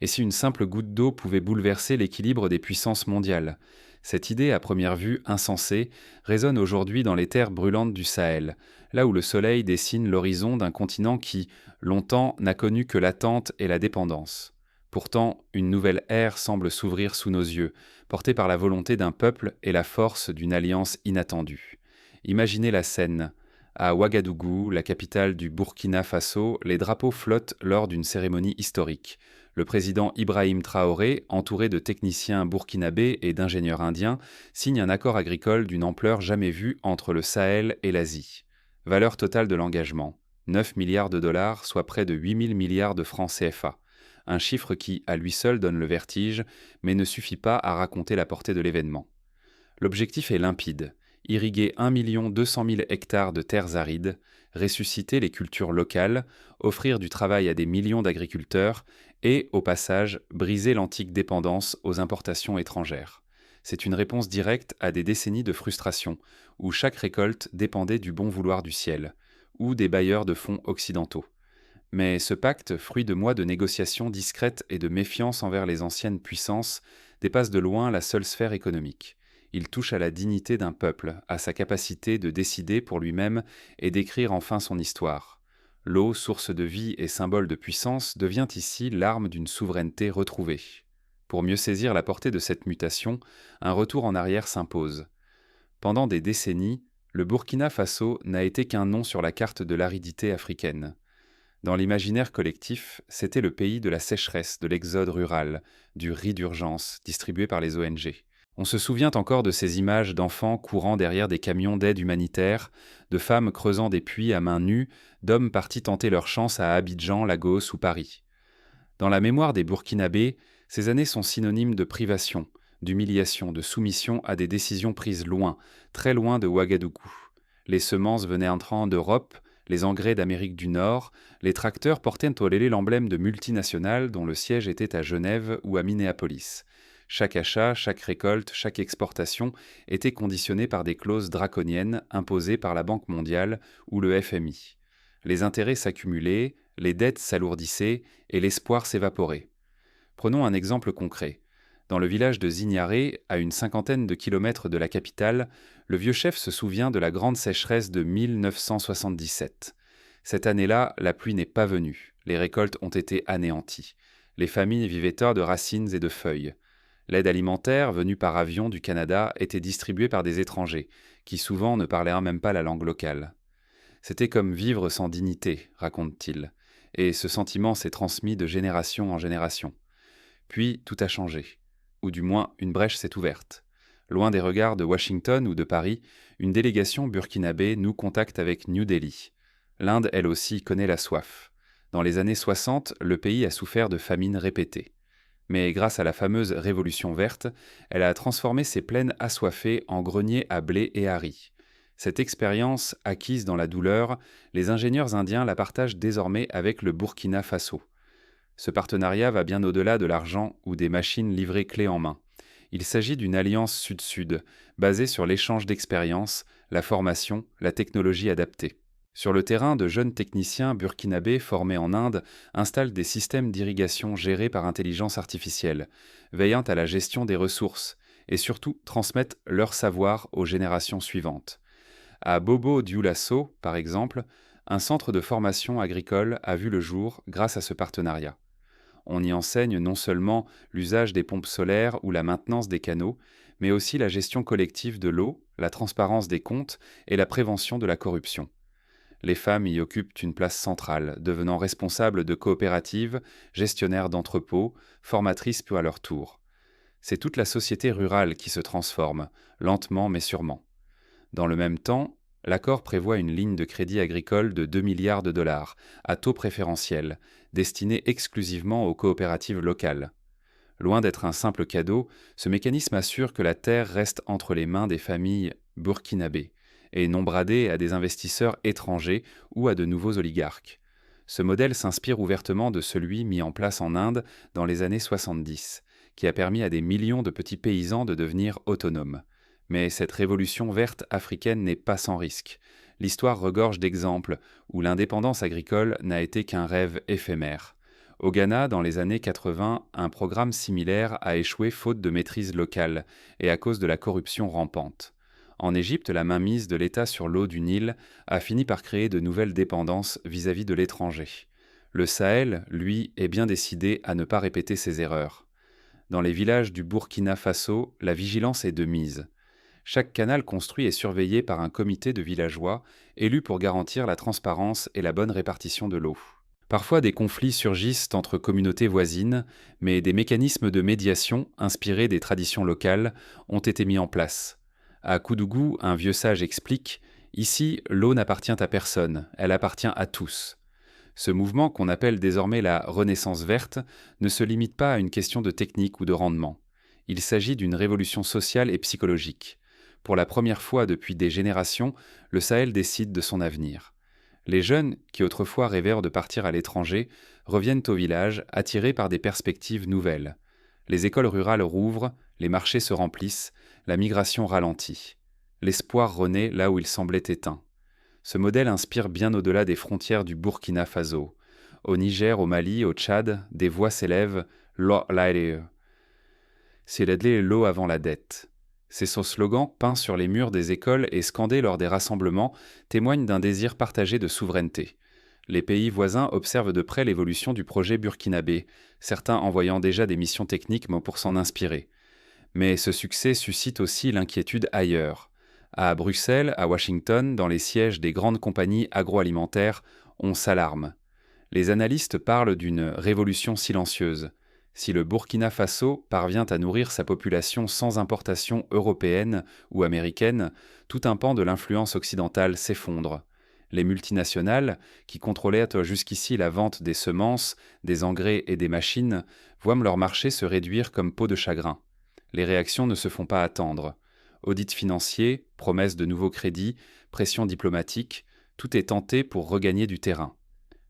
Et si une simple goutte d'eau pouvait bouleverser l'équilibre des puissances mondiales? Cette idée, à première vue insensée, résonne aujourd'hui dans les terres brûlantes du Sahel, là où le soleil dessine l'horizon d'un continent qui, longtemps, n'a connu que l'attente et la dépendance. Pourtant, une nouvelle ère semble s'ouvrir sous nos yeux, portée par la volonté d'un peuple et la force d'une alliance inattendue. Imaginez la scène. À Ouagadougou, la capitale du Burkina Faso, les drapeaux flottent lors d'une cérémonie historique. Le président Ibrahim Traoré, entouré de techniciens burkinabés et d'ingénieurs indiens, signe un accord agricole d'une ampleur jamais vue entre le Sahel et l'Asie. Valeur totale de l'engagement, 9 milliards de dollars, soit près de 8 000 milliards de francs CFA. Un chiffre qui, à lui seul, donne le vertige, mais ne suffit pas à raconter la portée de l'événement. L'objectif est limpide: irriguer 1 200 000 hectares de terres arides, ressusciter les cultures locales, offrir du travail à des millions d'agriculteurs et, au passage, briser l'antique dépendance aux importations étrangères. C'est une réponse directe à des décennies de frustration, où chaque récolte dépendait du bon vouloir du ciel, ou des bailleurs de fonds occidentaux. Mais ce pacte, fruit de mois de négociations discrètes et de méfiance envers les anciennes puissances, dépasse de loin la seule sphère économique. Il touche à la dignité d'un peuple, à sa capacité de décider pour lui-même et d'écrire enfin son histoire. L'eau, source de vie et symbole de puissance, devient ici l'arme d'une souveraineté retrouvée. Pour mieux saisir la portée de cette mutation, un retour en arrière s'impose. Pendant des décennies, le Burkina Faso n'a été qu'un nom sur la carte de l'aridité africaine. Dans l'imaginaire collectif, c'était le pays de la sécheresse, de l'exode rural, du riz d'urgence distribué par les ONG. On se souvient encore de ces images d'enfants courant derrière des camions d'aide humanitaire, de femmes creusant des puits à main nue, d'hommes partis tenter leur chance à Abidjan, Lagos ou Paris. Dans la mémoire des Burkinabés, ces années sont synonymes de privation, d'humiliation, de soumission à des décisions prises loin, très loin de Ouagadougou. Les semences venaient entrant d'Europe, les engrais d'Amérique du Nord, les tracteurs portaient au lélé l'emblème de multinationales dont le siège était à Genève ou à Minneapolis. Chaque achat, chaque récolte, chaque exportation était conditionné par des clauses draconiennes imposées par la Banque mondiale ou le FMI. Les intérêts s'accumulaient, les dettes s'alourdissaient et l'espoir s'évaporait. Prenons un exemple concret. Dans le village de Zignaré, à une cinquantaine de kilomètres de la capitale, le vieux chef se souvient de la grande sécheresse de 1977. Cette année-là, la pluie n'est pas venue, les récoltes ont été anéanties. Les familles vivaient hors de racines et de feuilles. L'aide alimentaire, venue par avion du Canada, était distribuée par des étrangers, qui souvent ne parlaient même pas la langue locale. C'était comme vivre sans dignité, raconte-t-il, et ce sentiment s'est transmis de génération en génération. Puis tout a changé, ou du moins une brèche s'est ouverte. Loin des regards de Washington ou de Paris, une délégation burkinabé nous contacte avec New Delhi. L'Inde, elle aussi, connaît la soif. Dans les années 60, le pays a souffert de famines répétées. Mais grâce à la fameuse Révolution verte, elle a transformé ses plaines assoiffées en greniers à blé et à riz. Cette expérience, acquise dans la douleur, les ingénieurs indiens la partagent désormais avec le Burkina Faso. Ce partenariat va bien au-delà de l'argent ou des machines livrées clé en main. Il s'agit d'une alliance sud-sud, basée sur l'échange d'expériences, la formation, la technologie adaptée. Sur le terrain, de jeunes techniciens burkinabés formés en Inde installent des systèmes d'irrigation gérés par intelligence artificielle, veillant à la gestion des ressources, et surtout transmettent leur savoir aux générations suivantes. À Bobo Dioulasso, par exemple, un centre de formation agricole a vu le jour grâce à ce partenariat. On y enseigne non seulement l'usage des pompes solaires ou la maintenance des canaux, mais aussi la gestion collective de l'eau, la transparence des comptes et la prévention de la corruption. Les femmes y occupent une place centrale, devenant responsables de coopératives, gestionnaires d'entrepôts, formatrices puis à leur tour. C'est toute la société rurale qui se transforme, lentement mais sûrement. Dans le même temps, l'accord prévoit une ligne de crédit agricole de 2 milliards de dollars, à taux préférentiel, destinée exclusivement aux coopératives locales. Loin d'être un simple cadeau, ce mécanisme assure que la terre reste entre les mains des familles burkinabées, et non bradée à des investisseurs étrangers ou à de nouveaux oligarques. Ce modèle s'inspire ouvertement de celui mis en place en Inde dans les années 70, qui a permis à des millions de petits paysans de devenir autonomes. Mais cette révolution verte africaine n'est pas sans risque. L'histoire regorge d'exemples où l'indépendance agricole n'a été qu'un rêve éphémère. Au Ghana, dans les années 80, un programme similaire a échoué faute de maîtrise locale et à cause de la corruption rampante. En Égypte, la mainmise de l'État sur l'eau du Nil a fini par créer de nouvelles dépendances vis-à-vis de l'étranger. Le Sahel, lui, est bien décidé à ne pas répéter ses erreurs. Dans les villages du Burkina Faso, la vigilance est de mise. Chaque canal construit est surveillé par un comité de villageois, élu pour garantir la transparence et la bonne répartition de l'eau. Parfois, des conflits surgissent entre communautés voisines, mais des mécanismes de médiation, inspirés des traditions locales, ont été mis en place. À Koudougou, un vieux sage explique « Ici, l'eau n'appartient à personne, elle appartient à tous ». Ce mouvement, qu'on appelle désormais la Renaissance verte, ne se limite pas à une question de technique ou de rendement. Il s'agit d'une révolution sociale et psychologique. Pour la première fois depuis des générations, le Sahel décide de son avenir. Les jeunes, qui autrefois rêvèrent de partir à l'étranger, reviennent au village, attirés par des perspectives nouvelles. Les écoles rurales rouvrent, les marchés se remplissent, la migration ralentit. L'espoir renaît là où il semblait éteint. Ce modèle inspire bien au-delà des frontières du Burkina Faso. Au Niger, au Mali, au Tchad, des voix s'élèvent « L'eau, c'est l'eau avant la dette ». C'est son slogan, peint sur les murs des écoles et scandé lors des rassemblements, témoigne d'un désir partagé de souveraineté. Les pays voisins observent de près l'évolution du projet burkinabé, certains envoyant déjà des missions techniques pour s'en inspirer. Mais ce succès suscite aussi l'inquiétude ailleurs. À Bruxelles, à Washington, dans les sièges des grandes compagnies agroalimentaires, on s'alarme. Les analystes parlent d'une révolution silencieuse. Si le Burkina Faso parvient à nourrir sa population sans importation européenne ou américaine, tout un pan de l'influence occidentale s'effondre. Les multinationales, qui contrôlaient jusqu'ici la vente des semences, des engrais et des machines, voient leur marché se réduire comme peau de chagrin. Les réactions ne se font pas attendre. Audits financiers, promesses de nouveaux crédits, pression diplomatique, tout est tenté pour regagner du terrain.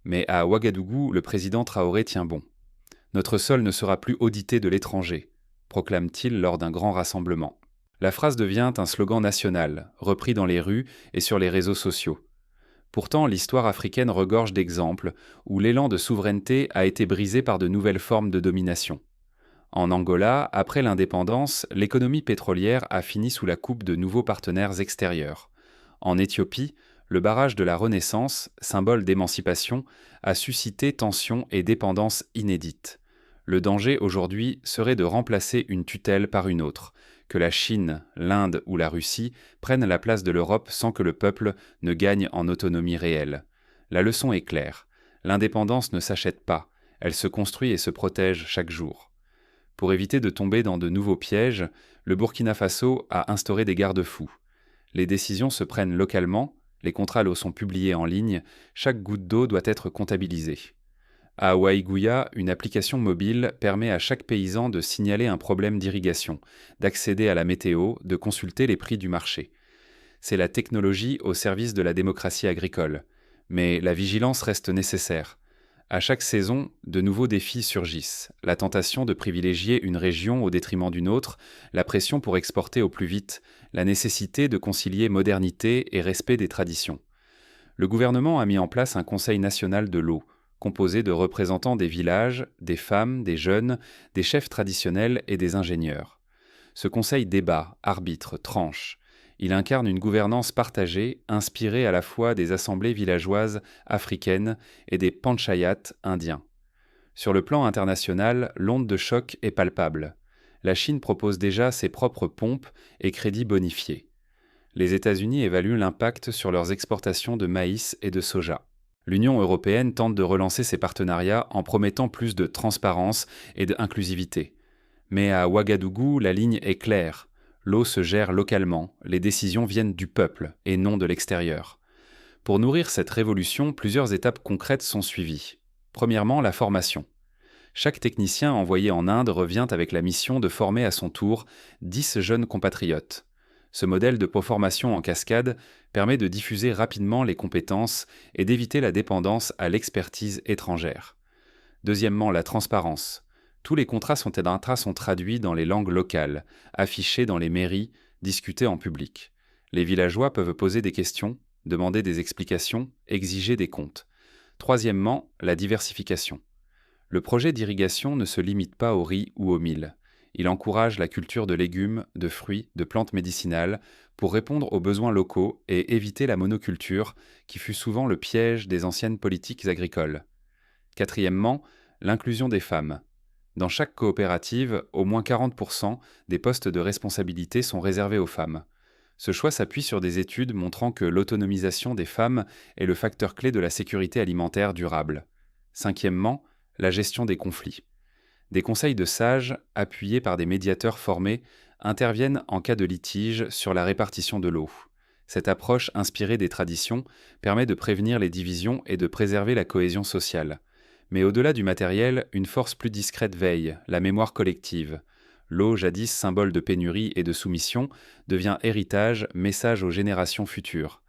Mais à Ouagadougou, le président Traoré tient bon. « Notre sol ne sera plus audité de l'étranger », proclame-t-il lors d'un grand rassemblement. La phrase devient un slogan national, repris dans les rues et sur les réseaux sociaux. Pourtant, l'histoire africaine regorge d'exemples où l'élan de souveraineté a été brisé par de nouvelles formes de domination. En Angola, après l'indépendance, l'économie pétrolière a fini sous la coupe de nouveaux partenaires extérieurs. En Éthiopie, le barrage de la Renaissance, symbole d'émancipation, a suscité tensions et dépendances inédites. Le danger aujourd'hui serait de remplacer une tutelle par une autre, que la Chine, l'Inde ou la Russie prennent la place de l'Europe sans que le peuple ne gagne en autonomie réelle. La leçon est claire. L'indépendance ne s'achète pas, elle se construit et se protège chaque jour. Pour éviter de tomber dans de nouveaux pièges, le Burkina Faso a instauré des garde-fous. Les décisions se prennent localement, les contrats d'eau sont publiés en ligne, chaque goutte d'eau doit être comptabilisée. À Waïgouya, une application mobile permet à chaque paysan de signaler un problème d'irrigation, d'accéder à la météo, de consulter les prix du marché. C'est la technologie au service de la démocratie agricole. Mais la vigilance reste nécessaire. À chaque saison, de nouveaux défis surgissent. La tentation de privilégier une région au détriment d'une autre, la pression pour exporter au plus vite, la nécessité de concilier modernité et respect des traditions. Le gouvernement a mis en place un Conseil national de l'eau, composé de représentants des villages, des femmes, des jeunes, des chefs traditionnels et des ingénieurs. Ce conseil débat, arbitre, tranche. Il incarne une gouvernance partagée, inspirée à la fois des assemblées villageoises africaines et des panchayats indiens. Sur le plan international, l'onde de choc est palpable. La Chine propose déjà ses propres pompes et crédits bonifiés. Les États-Unis évaluent l'impact sur leurs exportations de maïs et de soja. L'Union européenne tente de relancer ses partenariats en promettant plus de transparence et d'inclusivité. Mais à Ouagadougou, la ligne est claire. L'eau se gère localement, les décisions viennent du peuple et non de l'extérieur. Pour nourrir cette révolution, plusieurs étapes concrètes sont suivies. Premièrement, la formation. Chaque technicien envoyé en Inde revient avec la mission de former à son tour 10 jeunes compatriotes. Ce modèle de formation en cascade permet de diffuser rapidement les compétences et d'éviter la dépendance à l'expertise étrangère. Deuxièmement, la transparence. Tous les contrats sont traduits dans les langues locales, affichés dans les mairies, discutés en public. Les villageois peuvent poser des questions, demander des explications, exiger des comptes. Troisièmement, la diversification. Le projet d'irrigation ne se limite pas au riz ou au mil. Il encourage la culture de légumes, de fruits, de plantes médicinales pour répondre aux besoins locaux et éviter la monoculture, qui fut souvent le piège des anciennes politiques agricoles. Quatrièmement, l'inclusion des femmes. Dans chaque coopérative, au moins 40% des postes de responsabilité sont réservés aux femmes. Ce choix s'appuie sur des études montrant que l'autonomisation des femmes est le facteur clé de la sécurité alimentaire durable. Cinquièmement, la gestion des conflits. Des conseils de sages, appuyés par des médiateurs formés, interviennent en cas de litige sur la répartition de l'eau. Cette approche inspirée des traditions permet de prévenir les divisions et de préserver la cohésion sociale. Mais au-delà du matériel, une force plus discrète veille, la mémoire collective. L'eau, jadis symbole de pénurie et de soumission, devient héritage, message aux générations futures.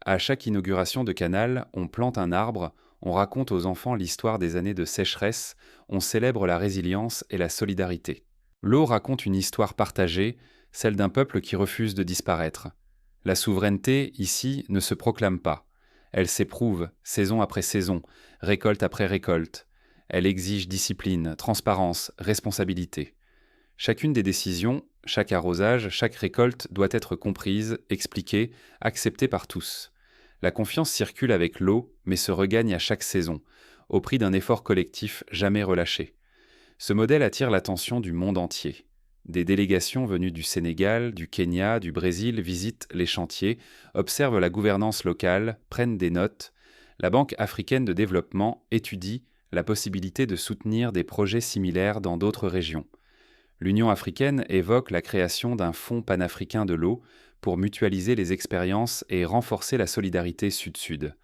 À chaque inauguration de canal, on plante un arbre, on raconte aux enfants l'histoire des années de sécheresse, on célèbre la résilience et la solidarité. L'eau raconte une histoire partagée, celle d'un peuple qui refuse de disparaître. La souveraineté, ici, ne se proclame pas. Elle s'éprouve, saison après saison, récolte après récolte. Elle exige discipline, transparence, responsabilité. Chacune des décisions, chaque arrosage, chaque récolte doit être comprise, expliquée, acceptée par tous. La confiance circule avec l'eau, mais se regagne à chaque saison, au prix d'un effort collectif jamais relâché. Ce modèle attire l'attention du monde entier. Des délégations venues du Sénégal, du Kenya, du Brésil visitent les chantiers, observent la gouvernance locale, prennent des notes. La Banque africaine de développement étudie la possibilité de soutenir des projets similaires dans d'autres régions. L'Union africaine évoque la création d'un fonds panafricain de l'eau pour mutualiser les expériences et renforcer la solidarité sud-sud.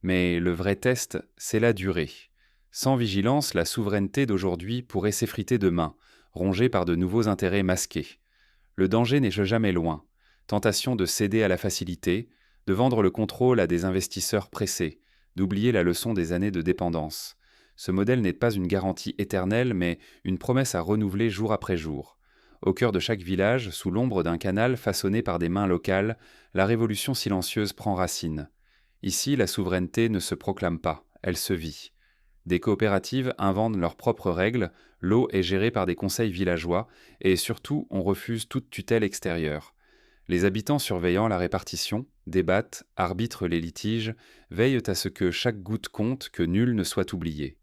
Mais le vrai test, c'est la durée. Sans vigilance, la souveraineté d'aujourd'hui pourrait s'effriter demain, rongée par de nouveaux intérêts masqués. Le danger n'est jamais loin. Tentation de céder à la facilité, de vendre le contrôle à des investisseurs pressés, d'oublier la leçon des années de dépendance. Ce modèle n'est pas une garantie éternelle, mais une promesse à renouveler jour après jour. Au cœur de chaque village, sous l'ombre d'un canal façonné par des mains locales, la révolution silencieuse prend racine. Ici, la souveraineté ne se proclame pas, elle se vit. Des coopératives inventent leurs propres règles, l'eau est gérée par des conseils villageois, et surtout, on refuse toute tutelle extérieure. Les habitants surveillant la répartition, débattent, arbitrent les litiges, veillent à ce que chaque goutte compte, que nul ne soit oublié.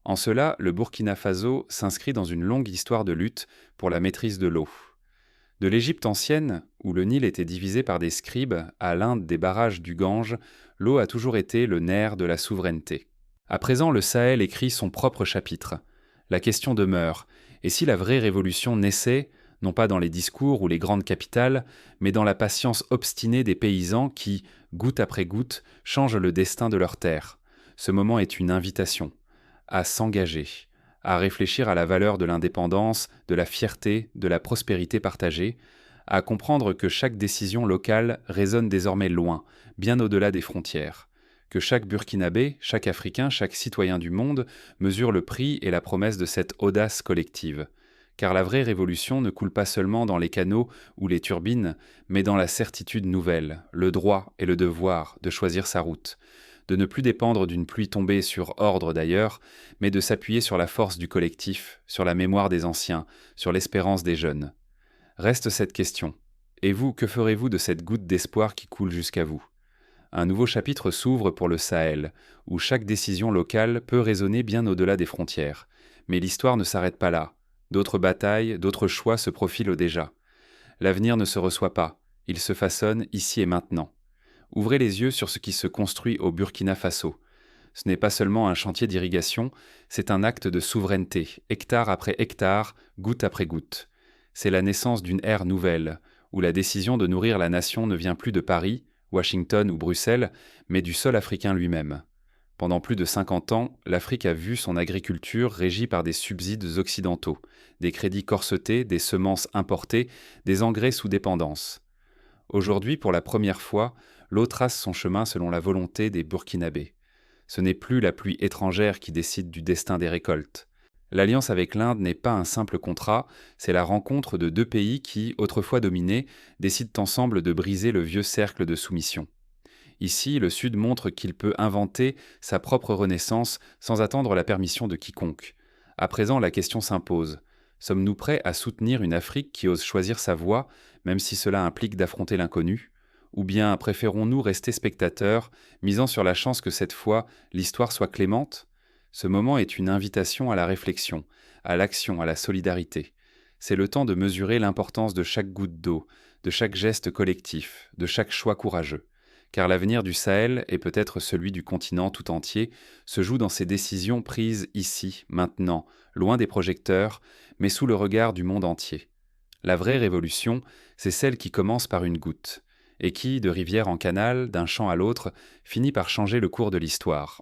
En cela, le Burkina Faso s'inscrit dans une longue histoire de lutte pour la maîtrise de l'eau. De l'Égypte ancienne, où le Nil était divisé par des scribes, à l'Inde des barrages du Gange, l'eau a toujours été le nerf de la souveraineté. À présent, le Sahel écrit son propre chapitre. La question demeure, et si la vraie révolution naissait, non pas dans les discours ou les grandes capitales, mais dans la patience obstinée des paysans qui, goutte après goutte, changent le destin de leur terre. Ce moment est une invitation à s'engager, à réfléchir à la valeur de l'indépendance, de la fierté, de la prospérité partagée, à comprendre que chaque décision locale résonne désormais loin, bien au-delà des frontières, que chaque Burkinabé, chaque Africain, chaque citoyen du monde mesure le prix et la promesse de cette audace collective. Car la vraie révolution ne coule pas seulement dans les canaux ou les turbines, mais dans la certitude nouvelle, le droit et le devoir de choisir sa route, de ne plus dépendre d'une pluie tombée sur ordre d'ailleurs, mais de s'appuyer sur la force du collectif, sur la mémoire des anciens, sur l'espérance des jeunes. Reste cette question. Et vous, que ferez-vous de cette goutte d'espoir qui coule jusqu'à vous ? Un nouveau chapitre s'ouvre pour le Sahel, où chaque décision locale peut résonner bien au-delà des frontières. Mais l'histoire ne s'arrête pas là. D'autres batailles, d'autres choix se profilent déjà. L'avenir ne se reçoit pas, il se façonne ici et maintenant. Ouvrez les yeux sur ce qui se construit au Burkina Faso. Ce n'est pas seulement un chantier d'irrigation, c'est un acte de souveraineté, hectare après hectare, goutte après goutte. C'est la naissance d'une ère nouvelle, où la décision de nourrir la nation ne vient plus de Paris, Washington ou Bruxelles, mais du sol africain lui-même. Pendant plus de 50 ans, l'Afrique a vu son agriculture régie par des subsides occidentaux, des crédits corsetés, des semences importées, des engrais sous dépendance. Aujourd'hui, pour la première fois, l'eau trace son chemin selon la volonté des Burkinabés. Ce n'est plus la pluie étrangère qui décide du destin des récoltes. L'alliance avec l'Inde n'est pas un simple contrat, c'est la rencontre de deux pays qui, autrefois dominés, décident ensemble de briser le vieux cercle de soumission. Ici, le Sud montre qu'il peut inventer sa propre renaissance sans attendre la permission de quiconque. À présent, la question s'impose. Sommes-nous prêts à soutenir une Afrique qui ose choisir sa voie, même si cela implique d'affronter l'inconnu? Ou bien préférons-nous rester spectateurs, misant sur la chance que cette fois, l'histoire soit clémente? Ce moment est une invitation à la réflexion, à l'action, à la solidarité. C'est le temps de mesurer l'importance de chaque goutte d'eau, de chaque geste collectif, de chaque choix courageux. Car l'avenir du Sahel, et peut-être celui du continent tout entier, se joue dans ces décisions prises ici, maintenant, loin des projecteurs, mais sous le regard du monde entier. La vraie révolution, c'est celle qui commence par une goutte, et qui, de rivière en canal, d'un champ à l'autre, finit par changer le cours de l'histoire.